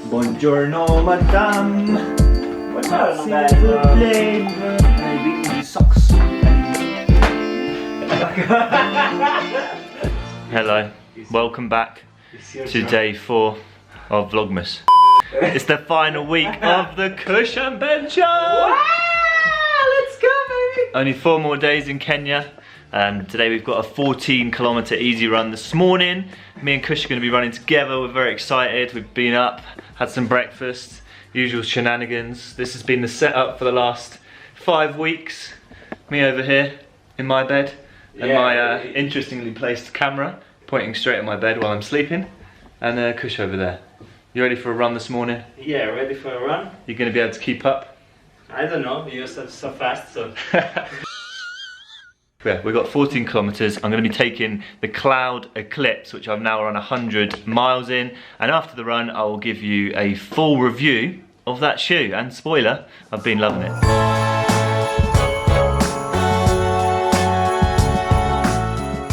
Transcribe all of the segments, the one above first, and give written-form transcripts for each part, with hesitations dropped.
Buongiorno, madame. Buongiorno, Maybe in socks. Hello, welcome back to day 4 of Vlogmas. It's the final week of the Cushion Bench Show. Wow, let's go, baby. Only 4 more days in Kenya. Today we've got a 14-kilometer easy run this morning. Me and Kush are going to be running together. We're very excited. We've been up, had some breakfast, usual shenanigans. This has been the setup for the last 5 weeks. Me over here in my bed, and my interestingly placed camera pointing straight at my bed while I'm sleeping, and Kush over there. You ready for a run this morning? Yeah, ready for a run? You're going to be able to keep up? I don't know, you're so fast, so... Yeah, we've got 14 kilometers. I'm going to be taking the Cloudeclipse, which I've now run 100 miles in. And after the run, I will give you a full review of that shoe. And spoiler, I've been loving it.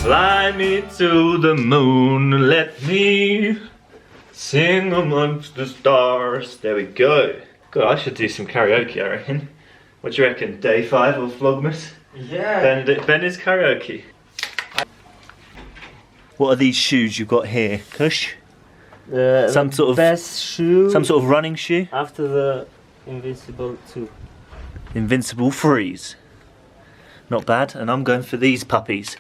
Fly me to the moon, let me sing amongst the stars. There we go. God, I should do some karaoke, I reckon. What do you reckon? Day 5 of Vlogmas? Yeah. Ben's karaoke. What are these shoes you've got here, Kush? Some sort of best shoe. Some sort of running shoe? After the Invincible 2. Invincible Freeze. Not bad. And I'm going for these puppies.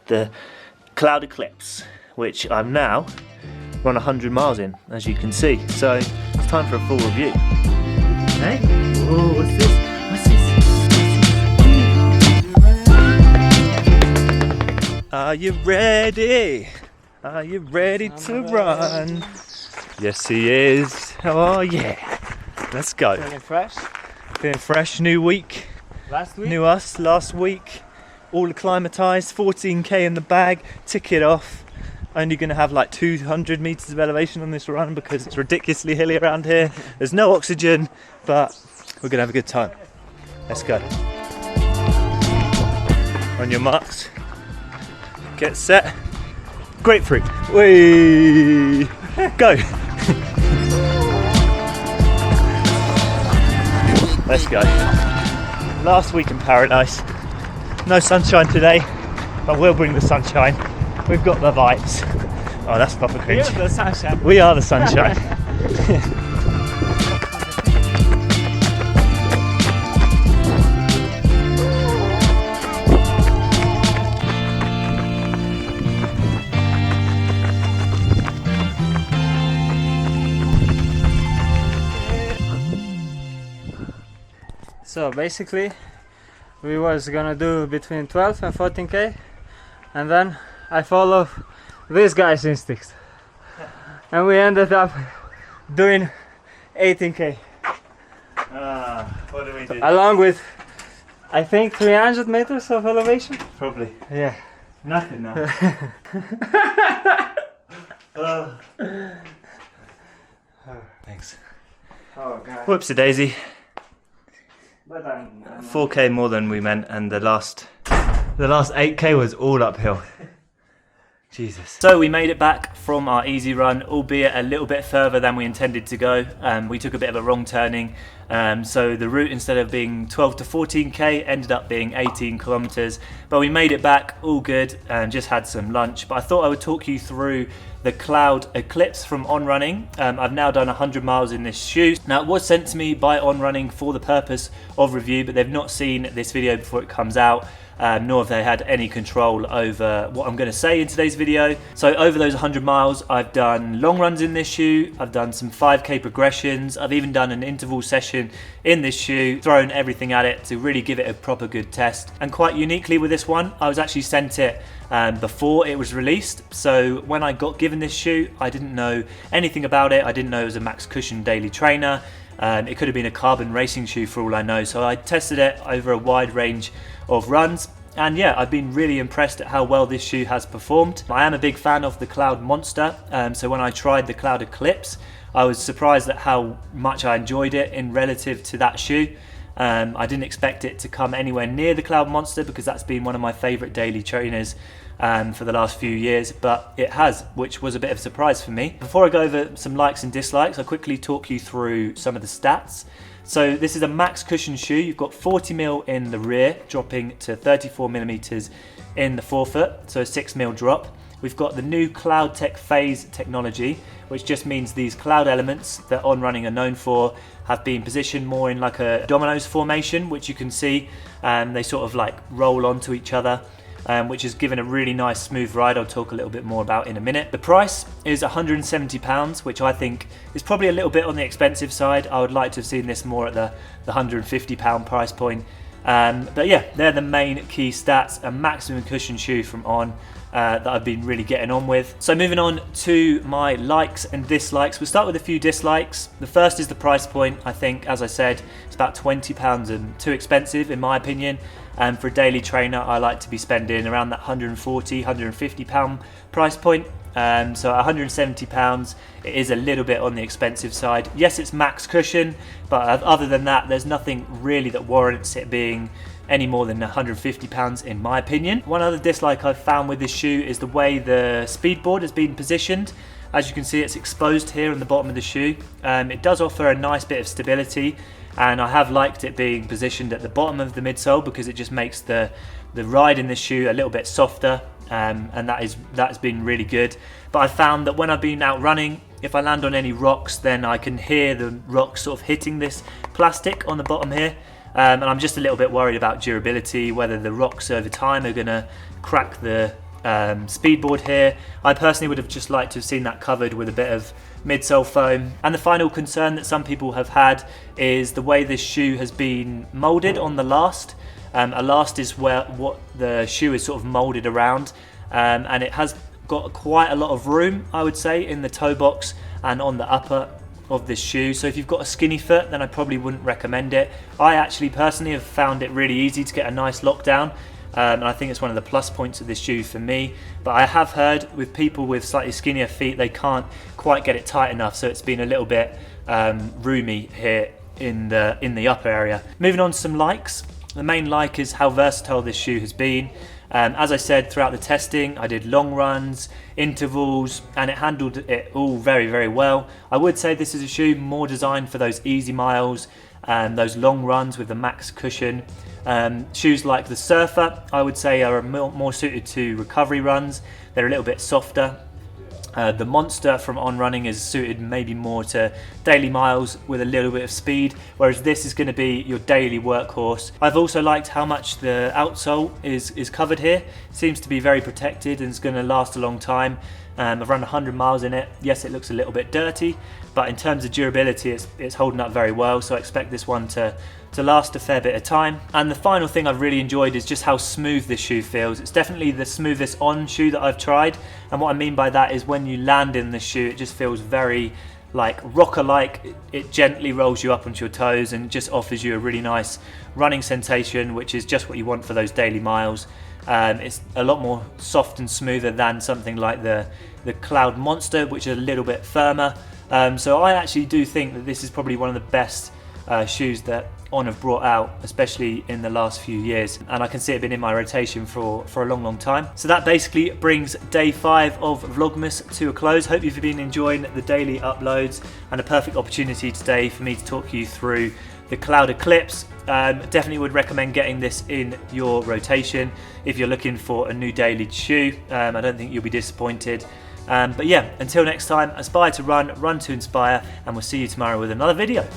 The Cloudeclipse, which I'm now run 100 miles in, as you can see. So it's time for a full review. Hey? Oh, what's this? What's this? Are you ready? Are you ready to run? Yes, he is. Oh, yeah. Let's go. Feeling fresh? Feeling fresh, new week. Last week? New us, last week. All acclimatised, 14k in the bag, tick it off. Only going to have like 200 metres of elevation on this run because it's ridiculously hilly around here. There's no oxygen, but we're going to have a good time. Let's go. On your marks. Get set. Grapefruit. Whee! Go. Let's go. Last week in paradise. No sunshine today, but we'll bring the sunshine. We've got the vibes. Oh, that's proper cringe. We are the sunshine. We are the sunshine. So basically, we was gonna do between 12 and 14k, and then I follow this guy's instincts, and we ended up doing 18k. What do we do? Along with, I think, 300 meters of elevation. Probably. Yeah. Nothing now. Thanks. Oh god. Whoopsie daisy. But I'm 4k more than we meant, and the last 8k was all uphill. Jesus. So we made it back from our easy run, albeit a little bit further than we intended to go. We took a bit of a wrong turning. So the route, instead of being 12 to 14k, ended up being 18 kilometers. But we made it back, all good, and just had some lunch. But I thought I would talk you through the Cloudeclipse from On Running. I've now done 100 miles in this shoe. Now, it was sent to me by On Running for the purpose of review, but they've not seen this video before it comes out. Nor have they had any control over what I'm going to say in today's video. So over those 100 miles, I've done long runs in this shoe, I've done some 5k progressions, I've even done an interval session in this shoe, thrown everything at it to really give it a proper good test. And quite uniquely with this one, I was actually sent it before it was released. So when I got given this shoe, I didn't know anything about it. I didn't know it was a Max Cushion daily trainer. It could have been a carbon racing shoe for all I know. So I tested it over a wide range of runs, and yeah, I've been really impressed at how well this shoe has performed. I am a big fan of the Cloud Monster, so when I tried the Cloudeclipse, I was surprised at how much I enjoyed it in relative to that shoe. I didn't expect it to come anywhere near the Cloud Monster because that's been one of my favourite daily trainers for the last few years, but it has, which was a bit of a surprise for me. Before I go over some likes and dislikes, I'll quickly talk you through some of the stats. So this is a max cushion shoe. You've got 40mm in the rear, dropping to 34mm in the forefoot, so a 6mm drop. We've got the new Cloudtech phase technology, which just means these cloud elements that On Running are known for have been positioned more in like a dominoes formation, which you can see they sort of like roll onto each other, which has given a really nice smooth ride. I'll talk a little bit more about in a minute. The price is £170, which I think is probably a little bit on the expensive side. I would like to have seen this more at the £150 price point. But yeah, they're the main key stats. A maximum cushion shoe from On that I've been really getting on with. So moving on to my likes and dislikes, we'll start with a few dislikes. The first is the price point. I think, as I said, it's about £20 and too expensive in my opinion. For a daily trainer, I like to be spending around that £140, £150 price point. So £170, it is a little bit on the expensive side. Yes, it's max cushion, but other than that, there's nothing really that warrants it being any more than £150 in my opinion. One other dislike I've found with this shoe is the way the speed board has been positioned. As you can see, it's exposed here on the bottom of the shoe. It does offer a nice bit of stability, and I have liked it being positioned at the bottom of the midsole because it just makes the ride in this shoe a little bit softer, and that's been really good. But I found that when I've been out running, if I land on any rocks, then I can hear the rocks sort of hitting this plastic on the bottom here, and I'm just a little bit worried about durability, whether the rocks over time are going to crack the speed board here. I personally would have just liked to have seen that covered with a bit of midsole foam. And the final concern that some people have had is the way this shoe has been molded on the last. A last is what the shoe is sort of molded around, and it has got quite a lot of room, I would say, in the toe box and on the upper of this shoe. So if you've got a skinny foot, then I probably wouldn't recommend it. I actually personally have found it really easy to get a nice lockdown, and I think it's one of the plus points of this shoe for me. But I have heard with people with slightly skinnier feet, they can't quite get it tight enough, so it's been a little bit roomy here in the upper area. Moving on to some likes. The main like is how versatile this shoe has been. As I said, throughout the testing, I did long runs, intervals, and it handled it all very, very well. I would say this is a shoe more designed for those easy miles and those long runs with the max cushion. Shoes like the Surfer, I would say, are more suited to recovery runs. They're a little bit softer. The Monster from On Running is suited maybe more to daily miles with a little bit of speed, whereas this is going to be your daily workhorse. I've also liked how much the outsole is covered here. It seems to be very protected and it's going to last a long time. I've run 100 miles in it. Yes, it looks a little bit dirty, but in terms of durability, it's holding up very well, so I expect this one to last a fair bit of time. And the final thing I've really enjoyed is just how smooth this shoe feels. It's definitely the smoothest On shoe that I've tried, and what I mean by that is when you land in the shoe, it just feels very like rocker-like. It gently rolls you up onto your toes and just offers you a really nice running sensation, which is just what you want for those daily miles. It's a lot more soft and smoother than something like the Cloud Monster, which is a little bit firmer. So I actually do think that this is probably one of the best shoes that On have brought out, especially in the last few years, and I can see it been in my rotation for a long time. So that basically brings day 5 of Vlogmas to a close. Hope you've been enjoying the daily uploads, and a perfect opportunity today for me to talk you through the Cloudeclipse. Definitely would recommend getting this in your rotation if you're looking for a new daily shoe. I don't think you'll be disappointed. But yeah, until next time, aspire to run, run to inspire, and we'll see you tomorrow with another video.